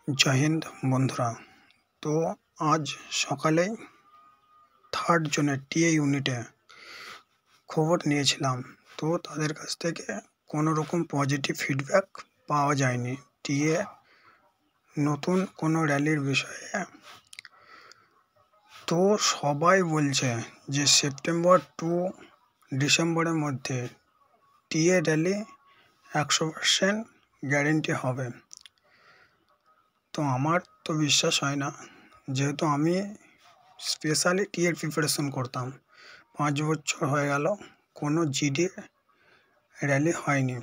জয় হিন্দ বন্ধুরা। তো আজ সকালেই থার্ড জোনের টিএ ইউনিটে খবর নিয়েছিলাম। তো তাদের কাছ থেকে কোনো রকম পজিটিভ ফিডব্যাক পাওয়া যায়নি টিএ নতুন কোনো র্যালির বিষয়ে। তো সবাই বলছে যে সেপ্টেম্বর টু ডিসেম্বরের মধ্যে টিএ র্যালি 100% গ্যারেন্টি হবে। তো আমার তো বিশ্বাস হয় না, যেহেতু আমি স্পেশালি টিএর প্রিপারেশন করতাম। 5 বছর হয়ে গেল কোনো জিডি র্যালি হয়নি।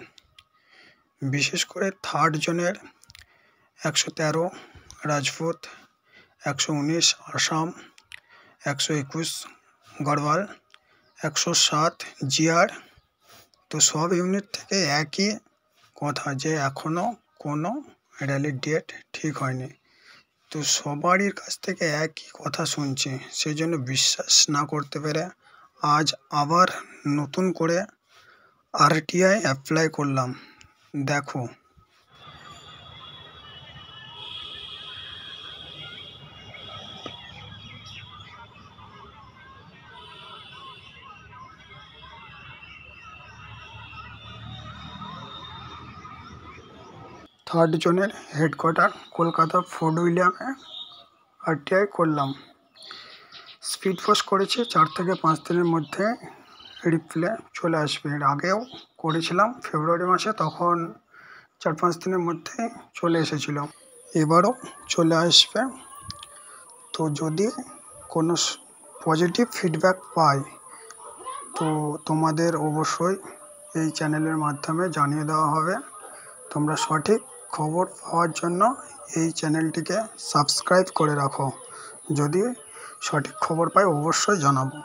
বিশেষ করে থার্ড জোনের 113 রাজপুত, 119 আসাম, 121 গড়ওয়াল, 107 জিআর। তো সব ইউনিট থেকে একই কথা যে এখনও কোনো র্যালির ডেট ঠিক হয়নি। তো সবারই কাছ থেকে একই কথা শুনছি, সেই জন্য বিশ্বাস না করতে পেরে আজ আবার নতুন করে আরটিআই অ্যাপ্লাই করলাম। দেখো, থার্ড জোনের হেডকোয়ার্টার কলকাতা ফোর্ট উইলিয়ামে আরটিআই করলাম। স্পিড পোস্ট করেছি, 4 থেকে 5 দিনের মধ্যে রিপ্লাই চলে আসবে। এর আগেও করেছিলাম ফেব্রুয়ারি মাসে, তখন 4-5 দিনের মধ্যে চলে এসেছিল। এবারও চলে আসবে। তো যদি কোনো পজিটিভ ফিডব্যাক পাই তো তোমাদের অবশ্যই এই চ্যানেলের মাধ্যমে জানিয়ে দেওয়া হবে। তোমরা সঠিক খবর পাওয়ার জন্য এই চ্যানেলটিকে সাবস্ক্রাইব করে রাখো। যদি সঠিক খবর পাই অবশ্যই জানাবো।